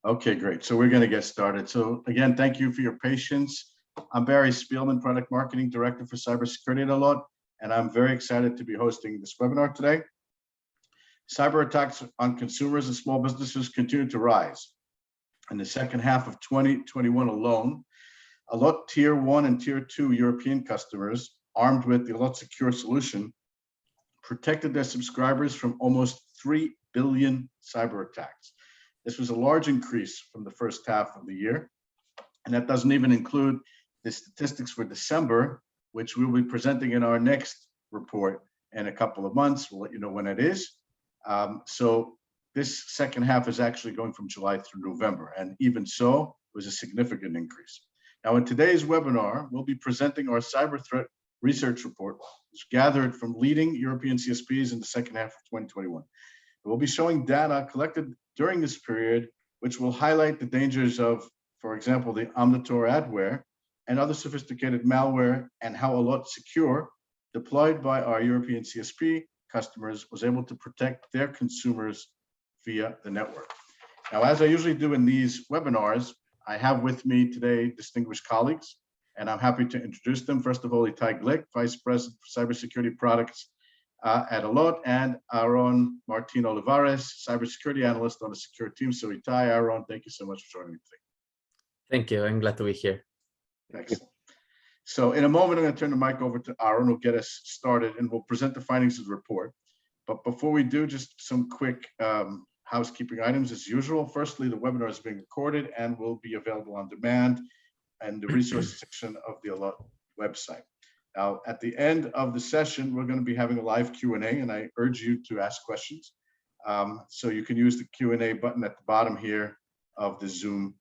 Okay, great. So we're going to get started. So again, thank you for your patience. I'm Barry Spielman, Product Marketing Director for Cybersecurity at Allot, and I'm very excited to be hosting this webinar today. Cyber attacks on consumers and small businesses continue to rise. In the second half of 2021 alone, Allot Tier 1 and Tier 2 European customers, armed with the Allot Secure solution, protected their subscribers from almost 3 billion cyber attacks. This was a large increase from the first half of the year, and that doesn't even include the statistics for December, which we'll be presenting in our next report in a couple of months. We'll let you know when it is. So this second half is actually going from July through November, and even so, it was a significant increase. Now, in today's webinar, we'll be presenting our Cyber Threat Research Report, which gathered from leading European CSPs in the second half of 2021. We'll be showing data collected during this period, which will highlight the dangers of, for example, the Omnitor adware and other sophisticated malware, and how Allot Secure, deployed by our European CSP customers, was able to protect their consumers via the network. Now, as I usually do in these webinars, I have with me today distinguished colleagues, and I'm happy to introduce them. First of all, Itai Glick, Vice President for Cybersecurity Products at Allot, and Aaron Martin Olivares, Cybersecurity Analyst on the Secure team. So Itai, Aaron, thank you so much for joining me today. Thank you. I'm glad to be here. Excellent. So in a moment, I'm going to turn the mic over to Aaron, who'll get us started, and we'll present the findings of the report. But before we do, just some quick housekeeping items as usual. Firstly, the webinar is being recorded and will be available on demand in the resource section of the Allot website. Now, at the end of the session, we're going to be having a live Q&A, and I urge you to ask questions. So you can use the Q&A button at the bottom here of the Zoom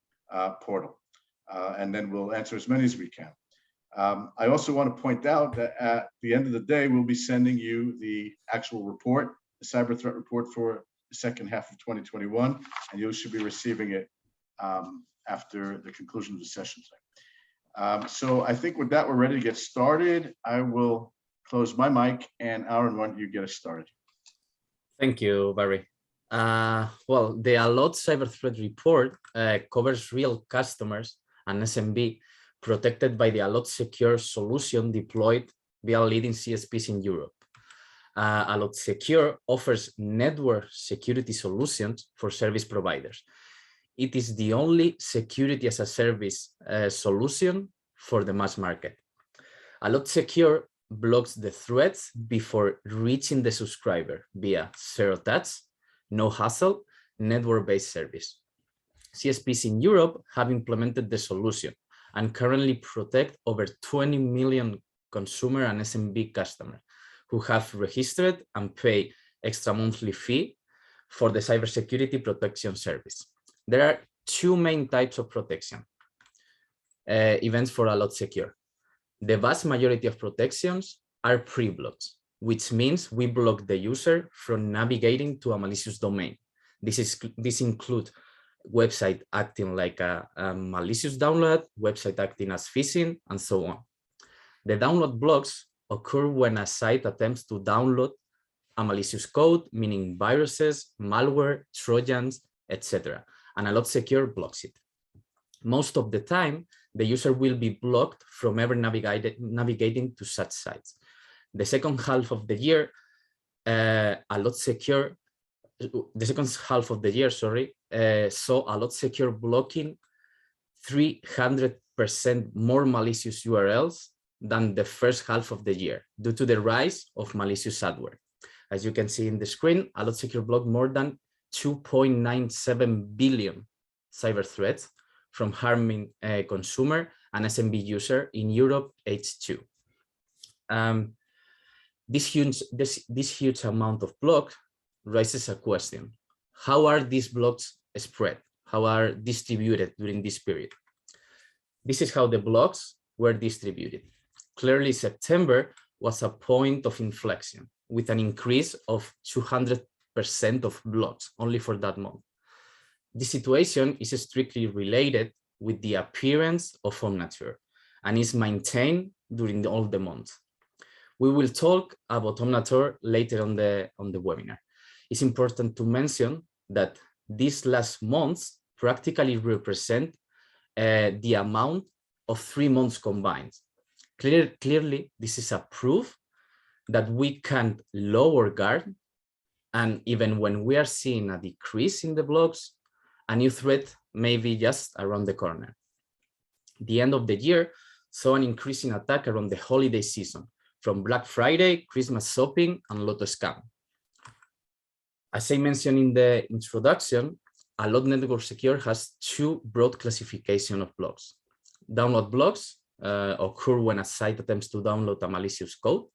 portal, and then we'll answer as many as we can. I also want to point out that at the end of the day, we'll be sending you the actual report, the Cyber Threat Report for the second half of 2021, and you should be receiving it after the conclusion of the session today. So I think with that, we're ready to get started. I will close my mic, and Aaron, why don't you get us started? Thank you, Barry. Well, the Allot Cyber Threat Report covers real customers and SMB protected by the Allot Secure solution deployed via leading CSPs in Europe. Allot Secure offers network security solutions for service providers. It is the only security as a service solution for the mass market. Allot Secure blocks the threats before reaching the subscriber via zero touch, no hassle, network-based service. CSPs in Europe have implemented the solution and currently protect over 20 million consumer and SMB customers who have registered and pay extra monthly fee for the cybersecurity protection service. There are two main types of protection events for Allot Secure. The vast majority of protections are pre-blocks, which means we block the user from navigating to a malicious domain. This includes website acting like a malicious download, website acting as phishing, and so on. The download blocks occur when a site attempts to download a malicious code, meaning viruses, malware, trojans, etc. And Allot Secure blocks it. Most of the time, the user will be blocked from ever navigating to such sites. The second half of the year, Allot Secure, saw Allot Secure blocking 300% more malicious URLs than the first half of the year due to the rise of malicious adware. As you can see in the screen, Allot Secure blocked more than 2.97 billion cyber threats from harming consumer and SMB user in Europe H2. This huge amount of blocks raises a question. How are these blocks spread? How are distributed during this period? This is how the blocks were distributed. Clearly, September was a point of inflection with an increase of 200% of blocks only for that month. This situation is strictly related with the appearance of Omnitor and is maintained during all the months. We will talk about Omnitor later on the webinar. It's important to mention that these last months practically represent the amount of 3 months combined. Clearly, this is a proof that we can lower guard, and even when we are seeing a decrease in the blocks, a new threat may be just around the corner. The end of the year saw an increase in attack around the holiday season, from Black Friday, Christmas shopping, and Lotto scam. As I mentioned in the introduction, Allot Network Secure has two broad classification of blocks. Download blocks occur when a site attempts to download a malicious code,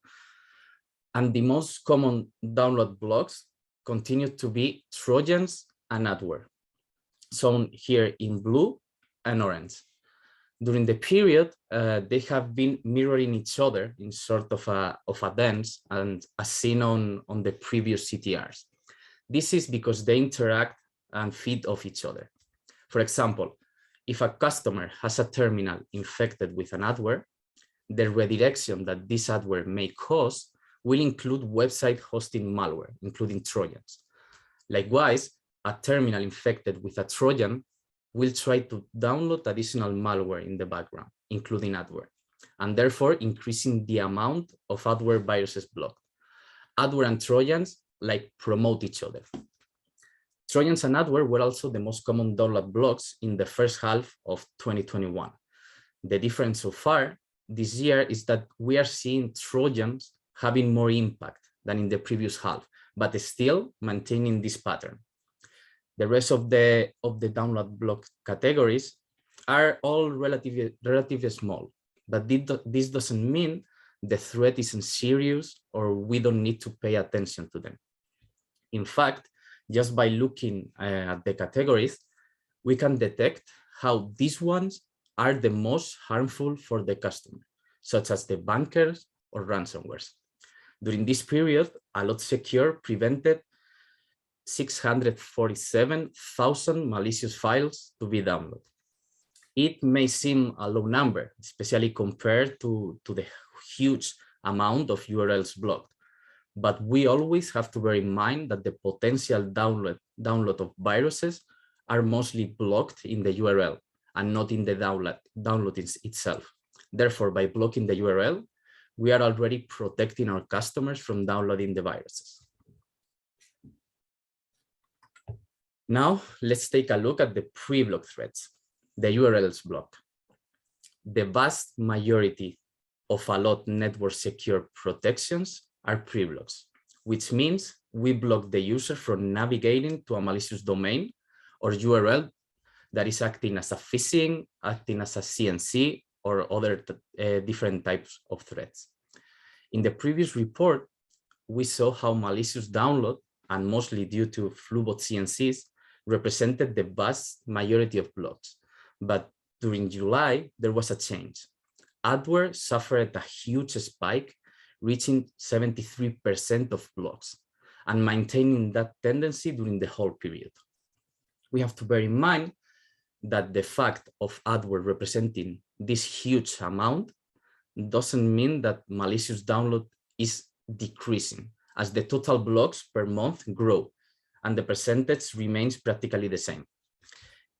and the most common download blocks continue to be Trojans and adware, shown here in blue and orange. During the period, they have been mirroring each other in sort of a dance, and as seen on the previous CTRs. This is because they interact and feed off each other. For example, if a customer has a terminal infected with an adware, the redirection that this adware may cause will include website hosting malware, including Trojans. Likewise, a terminal infected with a Trojan will try to download additional malware in the background, including adware, and therefore increasing the amount of adware viruses blocked. Adware and Trojans promote each other. Trojans and adware were also the most common download blocks in the first half of 2021. The difference so far this year is that we are seeing Trojans having more impact than in the previous half, but still maintaining this pattern. The rest of the download block categories are all relatively small, but this doesn't mean the threat isn't serious or we don't need to pay attention to them. In fact, just by looking at the categories, we can detect how these ones are the most harmful for the customer, such as the bankers or ransomwares. During this period, Allot Secure prevented 647,000 malicious files to be downloaded. It may seem a low number, especially compared to the huge amount of URLs blocked, but we always have to bear in mind that the potential download of viruses are mostly blocked in the URL and not in the download itself. Therefore, by blocking the URL, we are already protecting our customers from downloading the viruses. Now, let's take a look at the pre-block threats, the URLs block. The vast majority of Allot network secure protections are pre-blocks, which means we block the user from navigating to a malicious domain or URL that is acting as a phishing, acting as a CNC, or other different types of threats. In the previous report, we saw how malicious download, and mostly due to flubot CNCs, represented the vast majority of blocks. But during July, there was a change. Adware suffered a huge spike, reaching 73% of blocks and maintaining that tendency during the whole period. We have to bear in mind that the fact of adware representing this huge amount doesn't mean that malicious download is decreasing, as the total blocks per month grow and the percentage remains practically the same.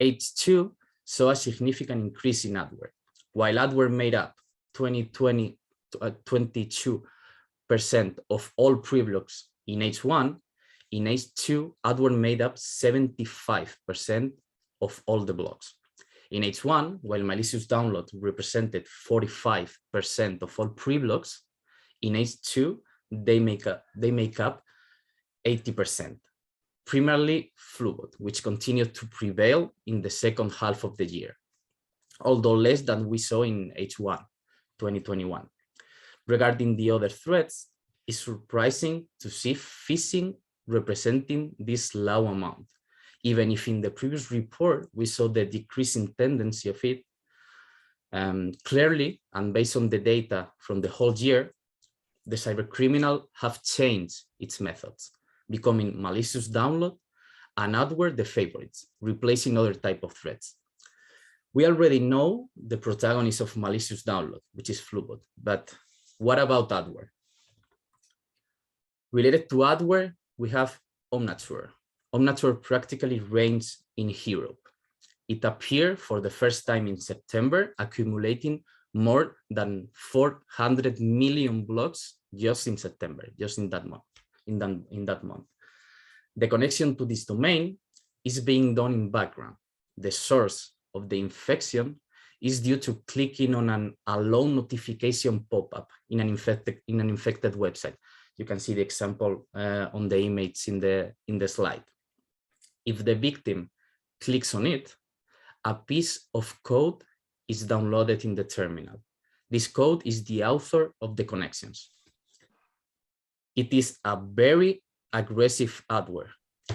H2 saw a significant increase in adware. While adware made up 22% of all pre-blocks in H1, in H2, adware made up 75% of all the blocks. In H1, while malicious download represented 45% of all pre-blocks, in H2, they make up 80%, primarily flubot, which continued to prevail in the second half of the year, although less than we saw in H1 2021. Regarding the other threats, it's surprising to see phishing representing this low amount, even if in the previous report we saw the decreasing tendency of it. Clearly, and based on the data from the whole year, the cybercriminal have changed its methods, becoming malicious download and adware the favorites, replacing other type of threats. We already know the protagonist of malicious download, which is flubot, but what about adware? Related to adware, we have Omnature. Omnature practically reigns in Europe. It appeared for the first time in September, accumulating more than 400 million blocks just in September, just in that month. In that month, the connection to this domain is being done in background. The source of the infection is due to clicking on an Allot notification pop-up in an infected website. You can see the example on the image in the slide. If the victim clicks on it, a piece of code is downloaded in the terminal. This code is the author of the connections. It is a very aggressive adware,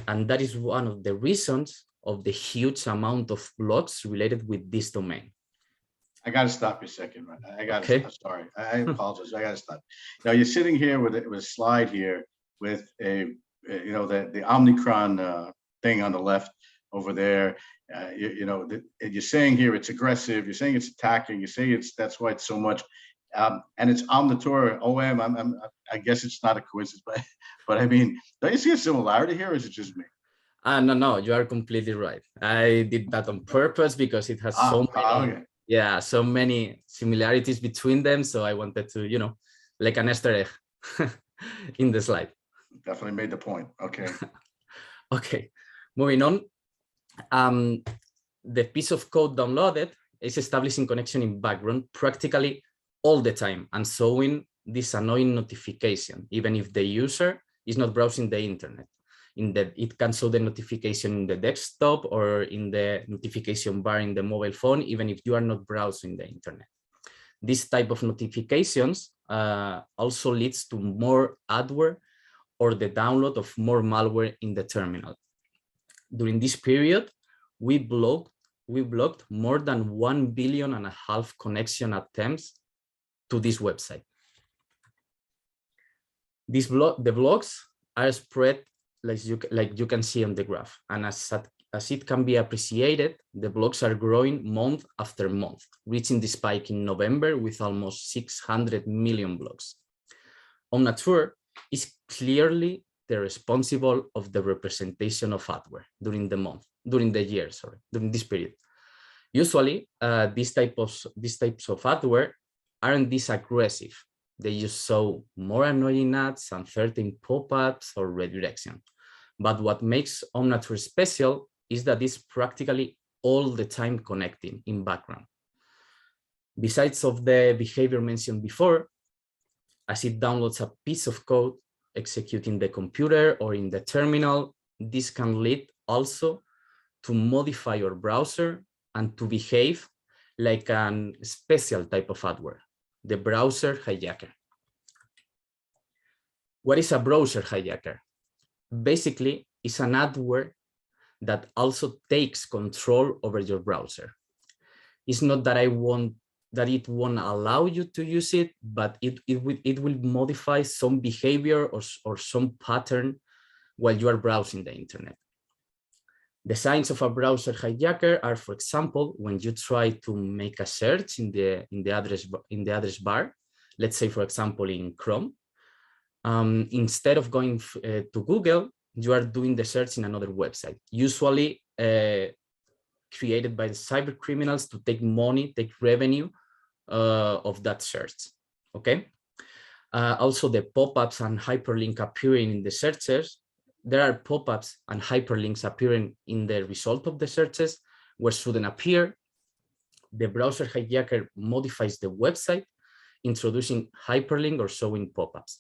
and that is one of the reasons of the huge amount of blocks related with this domain. I got to stop you a second, man. I got to. Okay. Sorry, I apologize. I got to stop. Now you're sitting here with a slide here with the Omicron thing on the left over there. You're saying here it's aggressive. You're saying it's attacking. You're saying that's why it's so much. And it's Omnitor OM. I guess it's not a coincidence, but I mean, don't you see a similarity here, or is it just me? No, you are completely right. I did that on purpose because it has so many similarities between them. So I wanted to, like an Easter egg in the slide. Definitely made the point. Okay. Okay, moving on. The piece of code downloaded is establishing connection in background practically all the time and showing this annoying notification, even if the user is not browsing the internet. It can show the notification in the desktop or in the notification bar in the mobile phone, even if you are not browsing the internet. This type of notifications also leads to more adware or the download of more malware in the terminal. During this period, we blocked more than 1.5 billion connection attempts to this website. The blocks are spread like you can see on the graph, and as it can be appreciated, the blocks are growing month after month, reaching the spike in November with almost 600 million blocks. Omnature is clearly the responsible of the representation of adware during this period. Usually, these types of adware aren't this aggressive. They just show more annoying ads, uncertain pop-ups, or redirection. But what makes Omnature special is that it's practically all the time connecting in background. Besides of the behavior mentioned before, as it downloads a piece of code executing the computer or in the terminal, this can lead also to modify your browser and to behave like a special type of adware, the browser hijacker. What is a browser hijacker? Basically, it's an adware that also takes control over your browser. It's not that it won't allow you to use it, but it will modify some behavior or some pattern while you are browsing the internet. The signs of a browser hijacker are, for example, when you try to make a search in the address bar, let's say, for example, in Chrome, instead of going to Google, you are doing the search in another website, usually created by the cyber criminals to take money, take revenue of that search. Okay. Also, the pop-ups and hyperlink appearing in the searches. There are pop-ups and hyperlinks appearing in the result of the searches where shouldn't appear. The browser hijacker modifies the website, introducing hyperlink or showing pop-ups.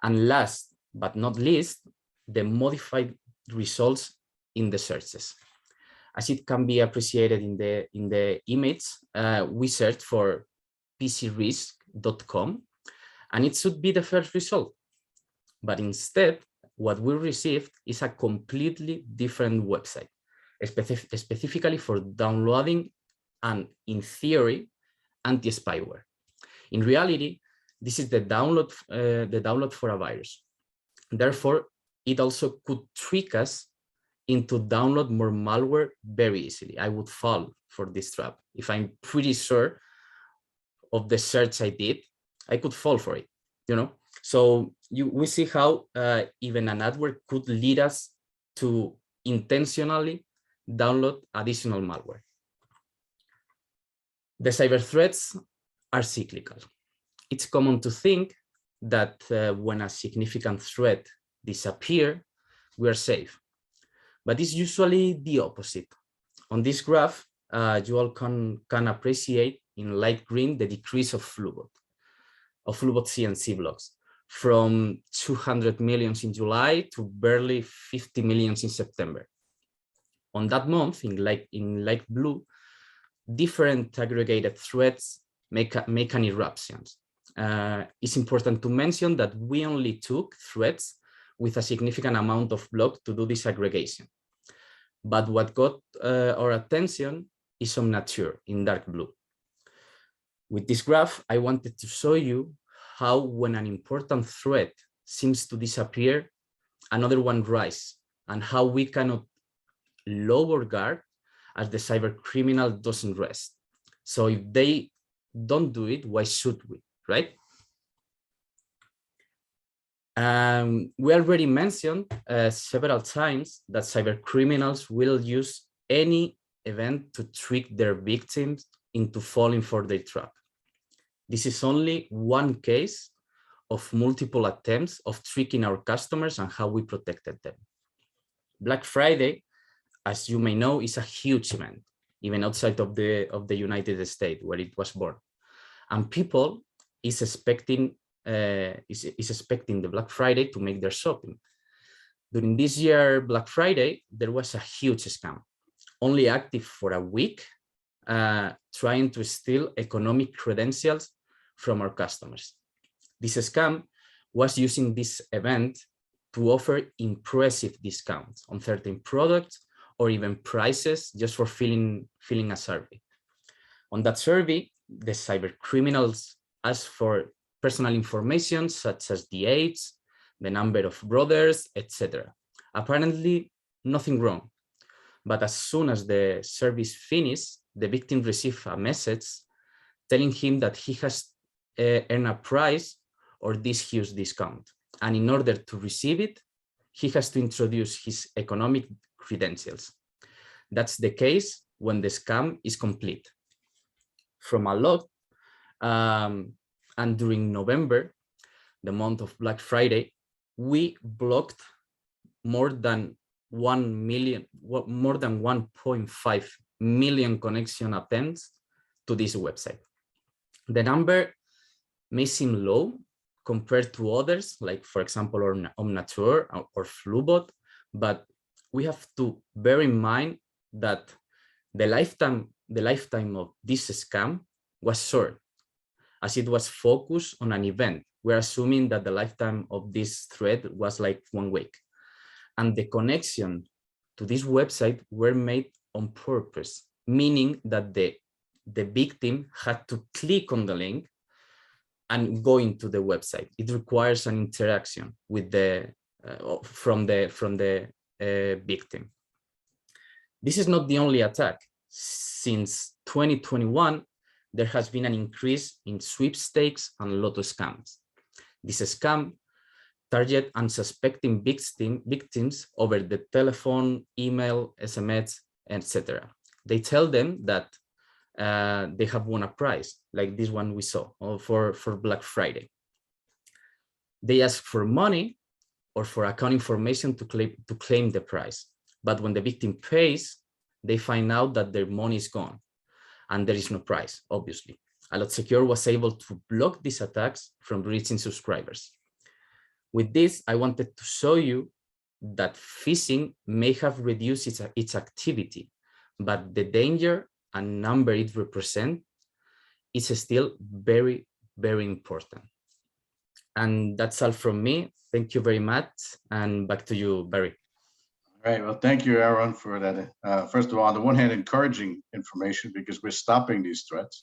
And last but not least, the modified results in the searches. As it can be appreciated in the image, we searched for pcrisk.com, and it should be the first result. But instead, what we received is a completely different website, specifically for downloading and, in theory, anti-spyware. In reality, this is the download for a virus. Therefore, it also could trick us into download more malware very easily. I would fall for this trap. If I'm pretty sure of the search I did, I could fall for it, So we see how even an adware could lead us to intentionally download additional malware. The cyber threats are cyclical. It's common to think that when a significant threat disappears, we are safe. But it's usually the opposite. On this graph, you all can appreciate in light green the decrease of Flubot CNC blocks from 200 million in July to barely 50 million in September. On that month, in light blue, different aggregated threats make an eruption. It's important to mention that we only took threats with a significant amount of block to do this aggregation. But what got our attention is on nature in dark blue. With this graph, I wanted to show you how when an important threat seems to disappear, another one rises, and how we cannot lower guard as the cyber criminal doesn't rest. So if they don't do it, why should we, right? We already mentioned several times that cyber criminals will use any event to trick their victims into falling for their trap. This is only one case of multiple attempts of tricking our customers and how we protected them. Black Friday, as you may know, is a huge event, even outside of the United States where it was born. And people is expecting the Black Friday to make their shopping. During this year Black Friday, there was a huge scam, only active for a week, trying to steal economic credentials from our customers. This scam was using this event to offer impressive discounts on certain products or even prices just for filling a survey. On that survey, the cyber criminals asked for personal information such as the age, the number of brothers, etc. Apparently, nothing wrong. But as soon as the service finished, the victim received a message telling him that he has earned a prize or this huge discount. And in order to receive it, he has to introduce his economic credentials. That's the case when the scam is complete. From Allot, and during November, the month of Black Friday, we blocked more than 1.5 million connection attempts to this website. The number may seem low compared to others, like for example, Omnature or Flubot, but we have to bear in mind that the lifetime of this scam was short, as it was focused on an event. We're assuming that the lifetime of this threat was like 1 week. And the connection to this website were made on purpose, meaning that the victim had to click on the link and go into the website. It requires an interaction with from the victim. This is not the only attack. Since 2021, there has been an increase in sweepstakes and lotto scams. This scam target unsuspecting victims over the telephone, email, SMS, etc. They tell them that they have won a prize, like this one we saw for Black Friday. They ask for money or for account information to claim the prize. But when the victim pays, they find out that their money is gone and there is no prize, obviously. Allot Secure was able to block these attacks from reaching subscribers. With this, I wanted to show you that phishing may have reduced its activity, but the danger and number it represents is still very, very important. And that's all from me. Thank you very much. And back to you, Barry. All right. Well, thank you, Aaron, for that. First of all, on the one hand, encouraging information because we're stopping these threats.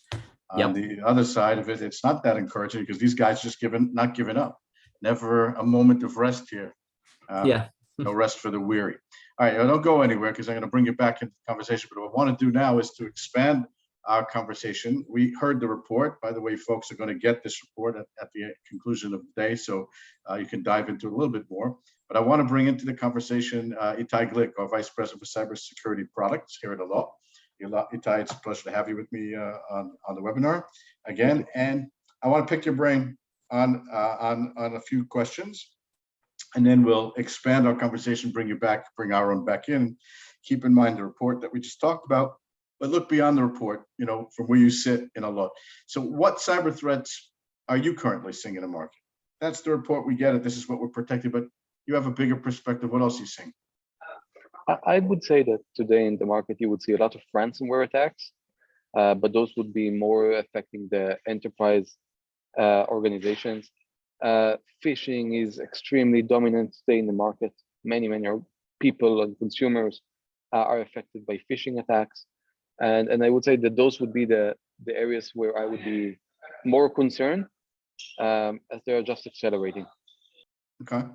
On the other side of it, it's not that encouraging because these guys just not giving up. Never a moment of rest here. No rest for the weary. All right, don't go anywhere because I'm going to bring you back into the conversation. But what I want to do now is to expand our conversation. We heard the report. By the way, folks are going to get this report at the conclusion of the day, so you can dive into it a little bit more. But I want to bring into the conversation Itai Glick, our Vice President for Cybersecurity Products here at Allot. Itai, it's a pleasure to have you with me on the webinar again. And I want to pick your brain on a few questions, and then we'll expand our conversation, bring our own back in. Keep in mind the report that we just talked about, but look beyond the report, from where you sit in Allot. So what cyber threats are you currently seeing in the market? That's the report we get it. This is what we're protecting, but you have a bigger perspective. What else are you seeing? I would say that today in the market, you would see a lot of ransomware attacks, but those would be more affecting the enterprise organizations. Phishing is extremely dominant today in the market. Many people and consumers are affected by phishing attacks. And I would say that those would be the areas where I would be more concerned, as they are just accelerating. Okay.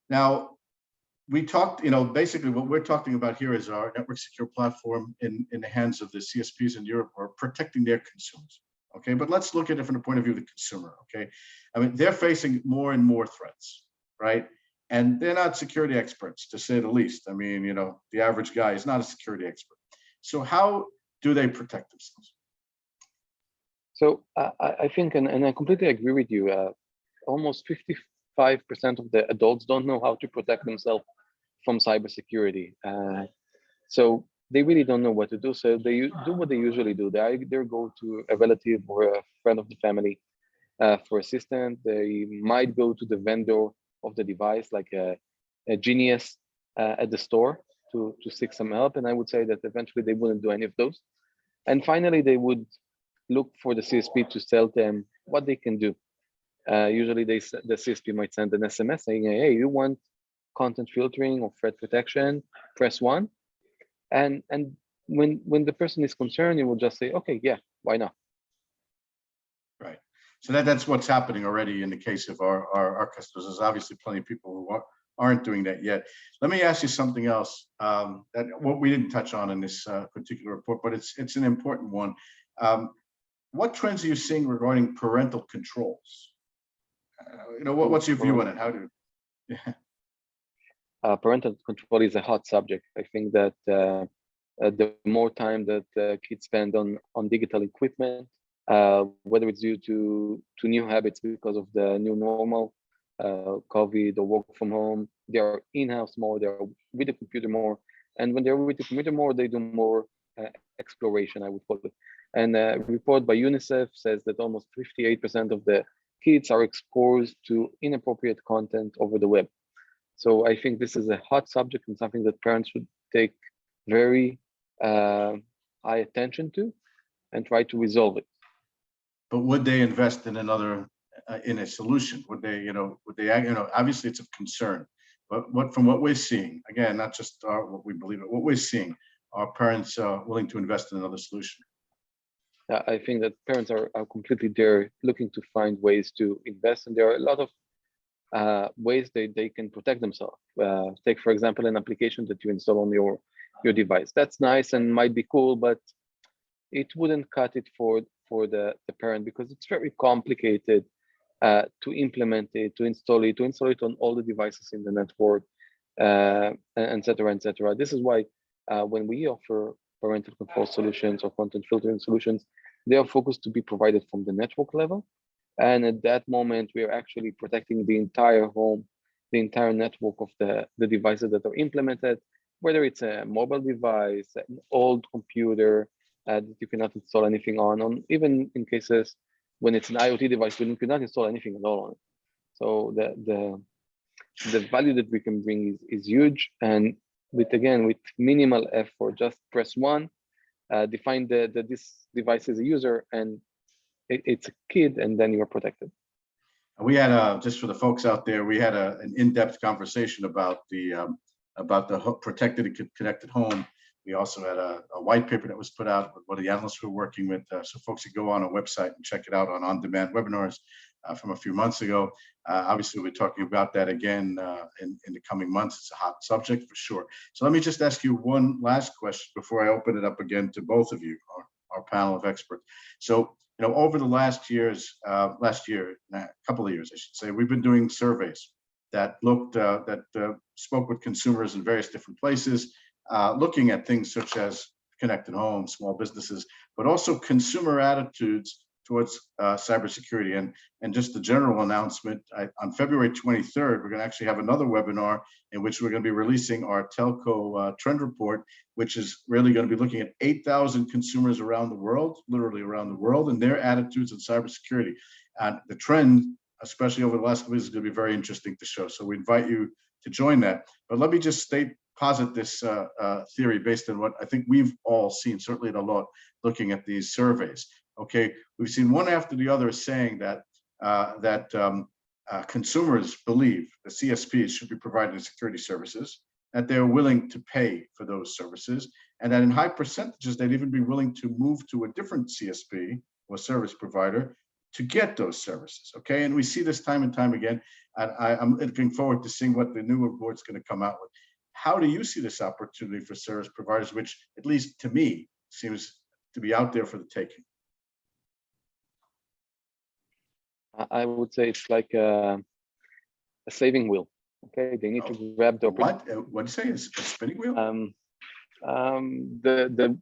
Now, we talked, basically what we're talking about here is our network secure platform in the hands of the CSPs in Europe are protecting their consumers. Okay, but let's look at it from the point of view of the consumer. Okay, I mean, they're facing more and more threats, right? And they're not security experts, to say the least. I mean, the average guy is not a security expert. So how do they protect themselves? So I think, and I completely agree with you, almost 55% of the adults don't know how to protect themselves from cybersecurity. So they really don't know what to do. So they do what they usually do. They either go to a relative or a friend of the family for assistance. They might go to the vendor of the device, like a genius at the store to seek some help. And I would say that eventually they wouldn't do any of those. And finally, they would look for the CSP to tell them what they can do. Usually the CSP might send an SMS saying, hey, you want content filtering or threat protection, press 1. And when the person is concerned, you will just say, okay, yeah, why not? Right. So that's what's happening already in the case of our customers. There's obviously plenty of people who aren't doing that yet. Let me ask you something else that what we didn't touch on in this particular report, but it's an important one. What trends are you seeing regarding parental controls? What's your view on it? How do? Yeah. Parental control is a hot subject. I think that the more time that kids spend on digital equipment, whether it's due to new habits because of the new normal, COVID or work from home, they are in-house more, they are with the computer more. And when they're with the computer more, they do more exploration, I would call it. And a report by UNICEF says that almost 58% of the kids are exposed to inappropriate content over the web. So I think this is a hot subject and something that parents should take very high attention to and try to resolve it. But would they invest in in a solution? Would they, obviously it's of concern, but from what we're seeing, again, not just what we believe, but what we're seeing, are parents willing to invest in another solution? I think that parents are completely there looking to find ways to invest, and there are a lot of ways they can protect themselves. Take, for example, an application that you install on your device. That's nice and might be cool, but it wouldn't cut it for the parent, because it's very complicated to implement it, to install it on all the devices in the network, et cetera, et cetera. This is why when we offer parental control solutions or content filtering solutions, they are focused to be provided from the network level. And at that moment, we are actually protecting the entire home, the entire network of the devices that are implemented, whether it's a mobile device, an old computer that you cannot install anything on, even in cases when it's an IoT device, you cannot install anything at all on it. So the value that we can bring is huge. And with minimal effort, just press 1, define this device as a user, and it's a kid, and then you are protected. We had just for the folks out there, we had an in-depth conversation about the protected and connected home. We also had a white paper that was put out with one of the analysts we're working with, so folks can go on our website and check it out on-demand webinars from a few months ago. Obviously, we're talking about that again in the coming months. It's a hot subject for sure. So let me just ask you one last question before I open it up again to both of you, our panel of experts. So, over the last year, a couple of years, I should say, we've been doing surveys that spoke with consumers in various different places, looking at things such as connected homes, small businesses, but also consumer attitudes towards cybersecurity. And just a general announcement, on February 23rd, we're going to actually have another webinar in which we're going to be releasing our telco trend report, which is really going to be looking at 8,000 consumers around the world, literally around the world, and their attitudes in cybersecurity. And the trend, especially over the last couple of years, is going to be very interesting to show. So we invite you to join that. But let me just posit this theory based on what I think we've all seen, certainly at Allot, looking at these surveys. Okay, we've seen one after the other saying that consumers believe the CSPs should be providing security services, that they're willing to pay for those services, and that in high percentages they'd even be willing to move to a different CSP or service provider to get those services. Okay, and we see this time and time again, and I'm looking forward to seeing what the new report's going to come out with. How do you see this opportunity for service providers, which at least to me seems to be out there for the taking? I would say it's like a saving wheel. Okay, they need to grab the opportunity. What do you say? Is a spinning wheel? The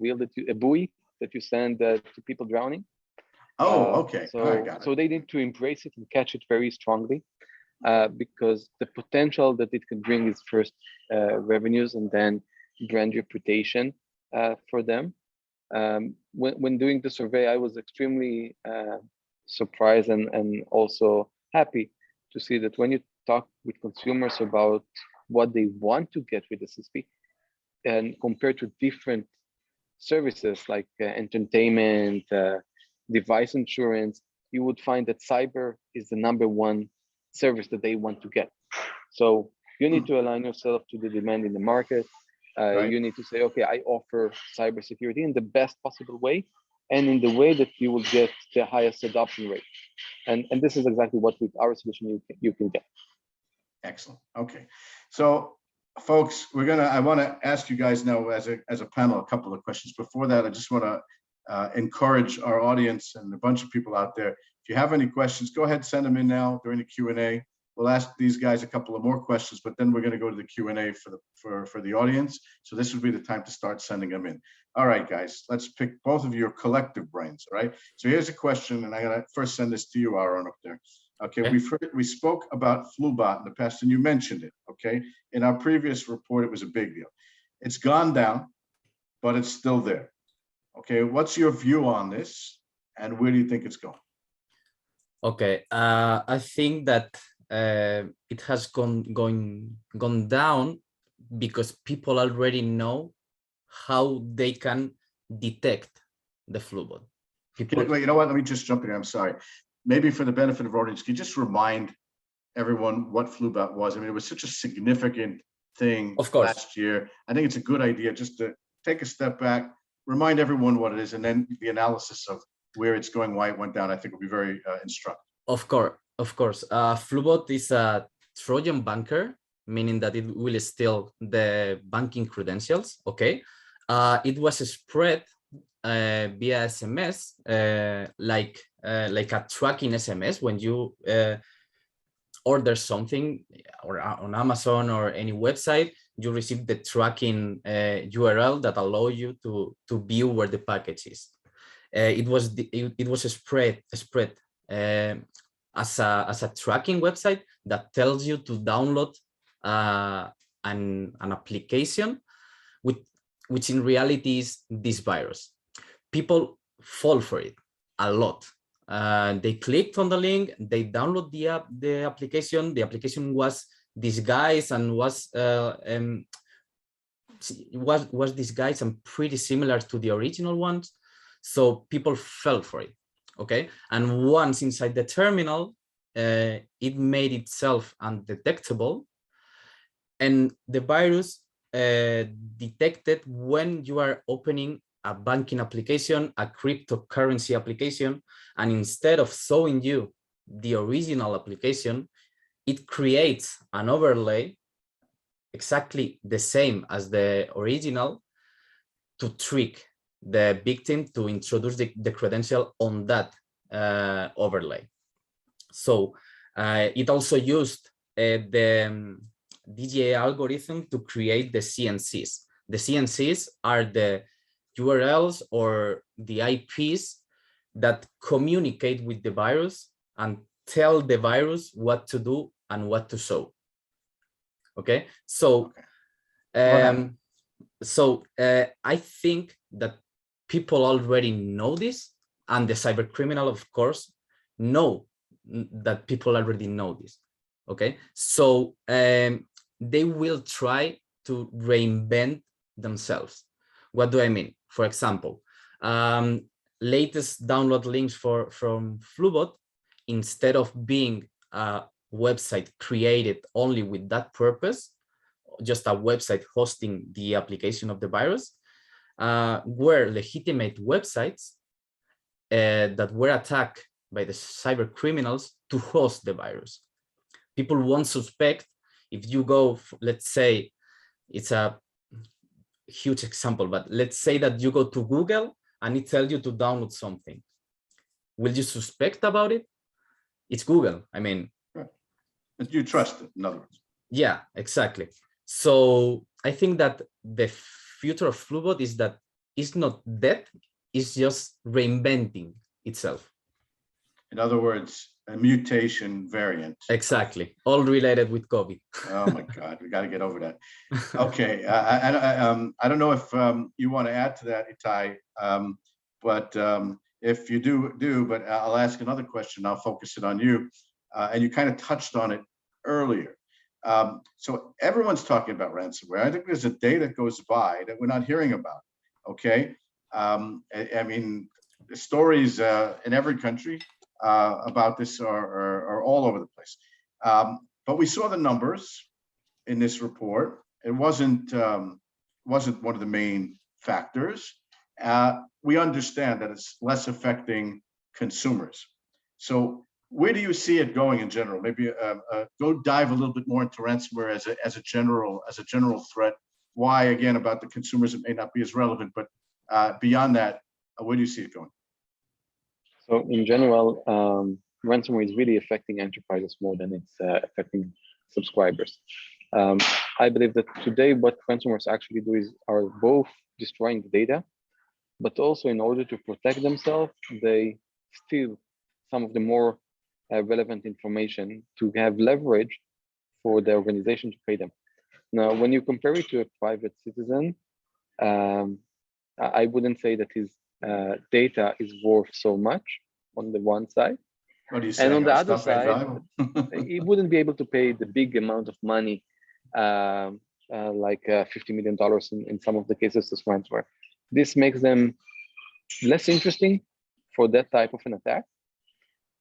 wheel a buoy that you send to people drowning. Oh, okay. So they need to embrace it and catch it very strongly, because the potential that it can bring is first revenues and then brand reputation for them. When doing the survey, I was extremely surprised and also happy to see that when you talk with consumers about what they want to get with the CSP, and compared to different services like entertainment, device insurance, you would find that cyber is the #1 service that they want to get. So you need to align yourself to the demand in the market. Right. You need to say, okay, I offer cybersecurity in the best possible way and in the way that you will get the highest adoption rate. And this is exactly what with our solution you can get. Excellent. Okay. So folks, I want to ask you guys now as a panel a couple of questions. Before that, I just want to encourage our audience and a bunch of people out there. If you have any questions, go ahead, send them in now during the Q&A. We'll ask these guys a couple of more questions, but then we're going to go to the Q&A for the audience. So this would be the time to start sending them in. All right, guys, let's pick both of your collective brains, all right? So here's a question, and I'm going to first send this to you, Aaron, up there. Okay, we spoke about FluBot in the past, and you mentioned it, okay? In our previous report, it was a big deal. It's gone down, but it's still there. Okay, what's your view on this, and where do you think it's going? Okay, I think that it has gone down because people already know how they can detect the FluBot. Wait, you know what? Let me just jump in here. I'm sorry. Maybe for the benefit of our audience, can you just remind everyone what FluBot was? I mean, it was such a significant thing last year. I think it's a good idea just to take a step back, remind everyone what it is, and then the analysis of where it's going, why it went down, I think will be very instructive. Of course. FluBot is a Trojan banker, meaning that it will steal the banking credentials. Okay. It was spread via SMS, like a tracking SMS when you order something or on Amazon or any website, you receive the tracking URL that allow you to view where the package is. It was spread as a tracking website that tells you to download an application which in reality is this virus. People fall for it a lot. They clicked on the link, they download the application. The application was disguised and was disguised and pretty similar to the original ones. So people fell for it. Okay, and once inside the terminal, it made itself undetectable, and the virus detected when you are opening a banking application, a cryptocurrency application, and instead of showing you the original application, it creates an overlay exactly the same as the original to trick the victim to introduce the credential on that overlay. So it also used the DGA algorithm to create the CNCs. The CNCs are the URLs or the IPs that communicate with the virus and tell the virus what to do and what to show. Okay, so I think that people already know this, and the cyber criminal, of course, know that people already know this. Okay, so they will try to reinvent themselves. What do I mean? For example, latest download links from Flubot, instead of being a website created only with that purpose, just a website hosting the application of the virus, were legitimate websites that were attacked by the cyber criminals to host the virus. People won't suspect if you go, let's say, it's a huge example, but let's say that you go to Google and it tells you to download something. Will you suspect about it? It's Google. I mean, you trust it, in other words. Yeah, exactly. So I think that the future of Flubot is that it's not dead, it's just reinventing itself. In other words, a mutation variant. Exactly. All related with COVID. Oh my God, we got to get over that. Okay, I don't know if you want to add to that, Itai, but if you do, but I'll ask another question. I'll focus it on you, and you kind of touched on it earlier. So everyone's talking about ransomware. I think there's a day that goes by that we're not hearing about. Okay, I mean, the stories in every country about this are all over the place. But we saw the numbers in this report. It wasn't one of the main factors. We understand that it's less affecting consumers. So where do you see it going in general? Maybe go dive a little bit more into ransomware as a general threat. Why, again, about the consumers, it may not be as relevant, but beyond that, where do you see it going? So in general, ransomware is really affecting enterprises more than it's affecting subscribers. I believe that today what ransomwares actually do are both destroying the data, but also in order to protect themselves, they steal some of the more relevant information to have leverage for the organization to pay them. Now, when you compare it to a private citizen, I wouldn't say that his data is worth so much on the one side. What do you and on the other side, he wouldn't be able to pay the big amount of money, like $50 million in some of the cases as ransomware. This makes them less interesting for that type of an attack.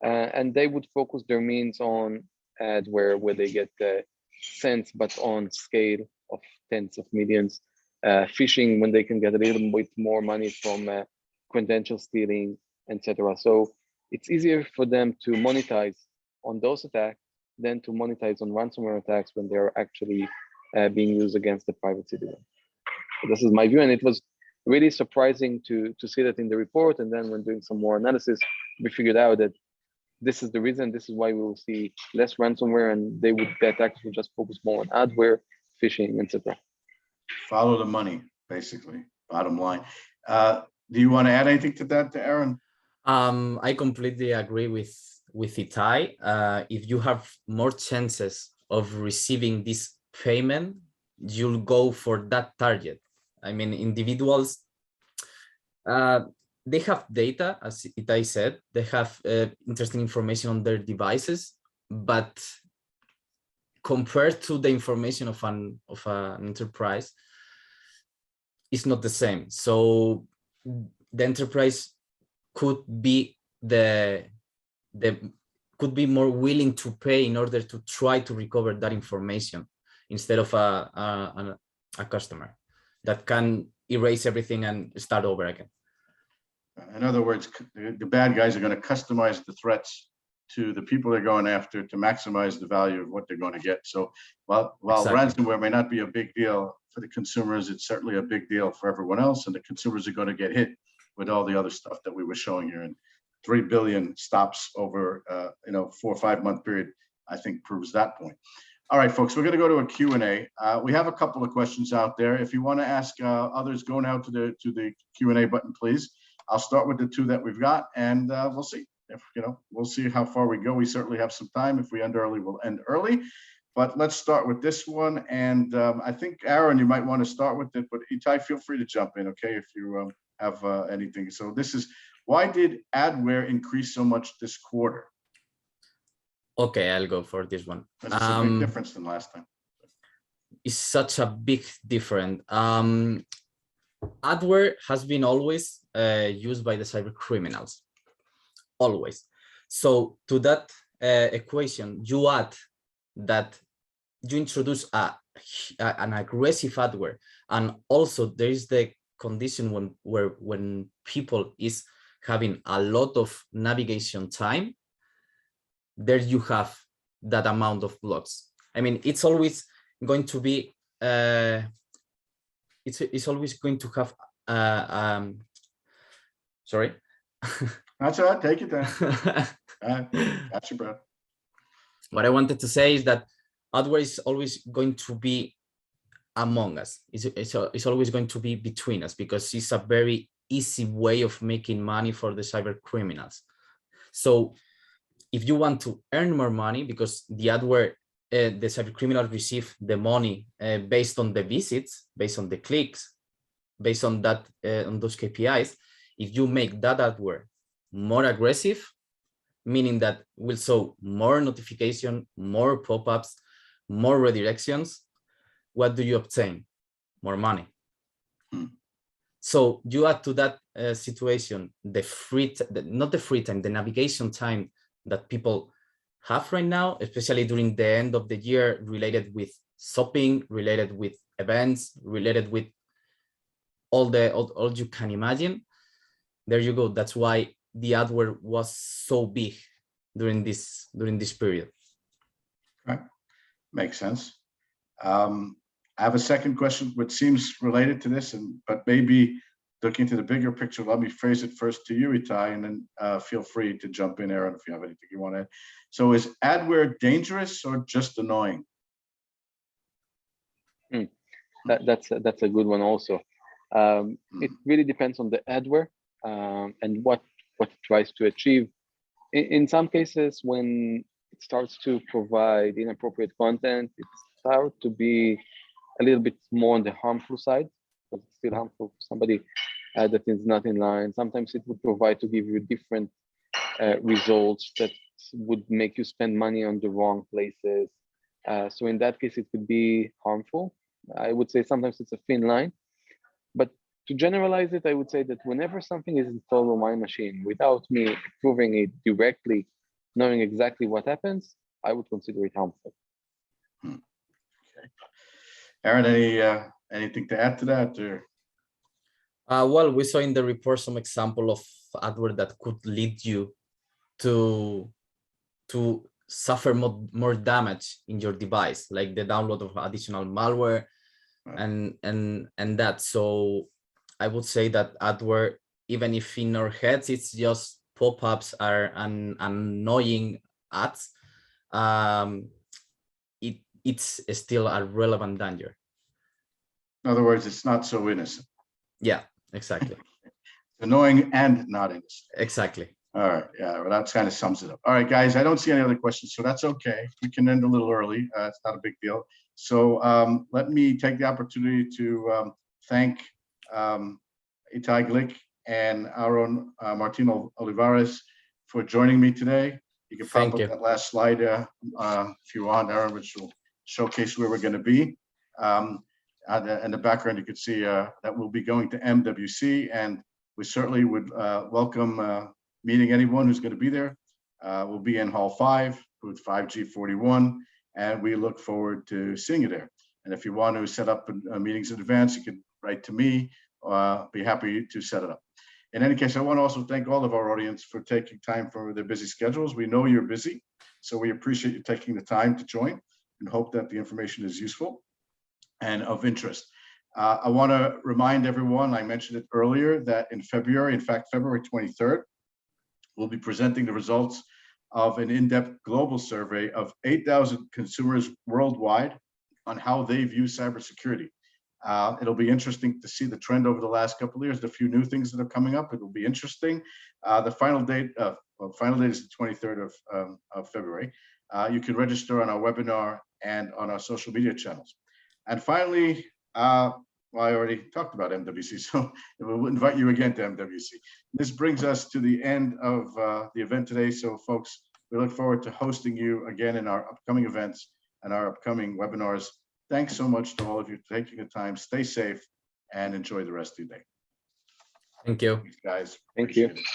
And they would focus their means on adware where they get cents, but on scale of tens of millions. Phishing when they can get a little bit more money from credential stealing, etc. So it's easier for them to monetize on those attacks than to monetize on ransomware attacks when they're actually being used against the private citizen. So this is my view, and it was really surprising to see that in the report. And then when doing some more analysis, we figured out that this is the reason. This is why we will see less ransomware, and the attacks will just focus more on adware, phishing, etc. Follow the money, basically. Bottom line. Do you want to add anything to that, Aaron? I completely agree with Itai. If you have more chances of receiving this payment, you'll go for that target. I mean, individuals, they have data, as Itai said, they have interesting information on their devices, but compared to the information of an enterprise, it's not the same. So the enterprise could be could be more willing to pay in order to try to recover that information instead of a customer that can erase everything and start over again. In other words, the bad guys are going to customize the threats to the people they're going after to maximize the value of what they're going to get. So while exactly. Ransomware may not be a big deal for the consumers, it's certainly a big deal for everyone else, and the consumers are going to get hit with all the other stuff that we were showing here. And 3 billion stops over 4 or 5 month period, I think proves that point. All right, folks, we're going to go to a Q&A. We have a couple of questions out there. If you want to ask others, go now to the Q&A button, please. I'll start with the two that we've got, and we'll see. If we'll see how far we go. We certainly have some time. If we end early, we'll end early. But let's start with this one. And I think, Aaron, you might want to start with it, but Itai, feel free to jump in, okay, if you have anything. So this is, why did adware increase so much this quarter? Okay, I'll go for this one. It's a big difference than last time. It's such a big difference. Adware has been always used by the cyber criminals, always. So to that equation, you add that you introduce an aggressive adware, and also there is the condition when people is having a lot of navigation time. There you have that amount of blocks. I mean, it's always going to be it's always going to have sorry. That's all right, take it down. Got your breath. What I wanted to say is that adware is always going to be among us. It's always going to be between us, because it's a very easy way of making money for the cyber criminals. So if you want to earn more money, because the adware, the cyber criminals receive the money based on the visits, based on the clicks, based on that, on those KPIs. If you make that adware more aggressive, meaning that will show more notification, more pop-ups, more redirections, what do you obtain? More money. So you add to that situation the not the free time, the navigation time that people have right now, especially during the end of the year, related with shopping, related with events, related with all you can imagine. There you go. That's why the adware was so big during this period. Okay, makes sense. I have a second question, which seems related to this, but maybe looking to the bigger picture. Let me phrase it first to you, Itai, and then feel free to jump in, Aaron, if you have anything you want to add. So is adware dangerous or just annoying? That's a good one also. It really depends on the adware and what it tries to achieve. In some cases, when it starts to provide inappropriate content, it starts to be a little bit more on the harmful side, but it's still harmful for somebody that is not in line. Sometimes it would provide to give you different results that would make you spend money on the wrong places. So in that case, it could be harmful. I would say sometimes it's a thin line, but to generalize it, I would say that whenever something is installed on my machine without me proving it directly, knowing exactly what happens, I would consider it harmful. Okay. Aaron, anything to add to that? Or? Well, we saw in the report some example of adware that could lead you to suffer more damage in your device, like the download of additional malware, and that. So I would say that adware, even if in our heads it's just pop-ups are annoying ads, it's still a relevant danger. In other words, it's not so innocent. Yeah, exactly. Annoying and not innocent. Exactly. All right. Yeah, well, that kind of sums it up. All right, guys, I don't see any other questions, so that's okay. We can end a little early. It's not a big deal. So let me take the opportunity to thank Itai Glick and Aaron Martino Olivares for joining me today. You can pop up that last slide if you want, Aaron, which will showcase where we're going to be. In the background, you can see that we'll be going to MWC, and we certainly would welcome meeting anyone who's going to be there. We'll be in Hall 5, booth 5G41, and we look forward to seeing you there. And if you want to set up meetings in advance, you can write to me. Be happy to set it up. In any case, I want to also thank all of our audience for taking time from their busy schedules. We know you're busy, so we appreciate you taking the time to join and hope that the information is useful and of interest. I want to remind everyone, I mentioned it earlier, that in February, in fact, February 23rd, we'll be presenting the results of an in-depth global survey of 8,000 consumers worldwide on how they view cybersecurity. It'll be interesting to see the trend over the last couple of years, the few new things that are coming up. It will be interesting. The final date is the 23rd of February. You can register on our webinar and on our social media channels. And finally, well, I already talked about MWC, so we'll invite you again to MWC. This brings us to the end of the event today. So folks, we look forward to hosting you again in our upcoming events and our upcoming webinars. Thanks so much to all of you for taking the time. Stay safe and enjoy the rest of your day. Thank you. Thanks, guys. Thank Appreciate you. it.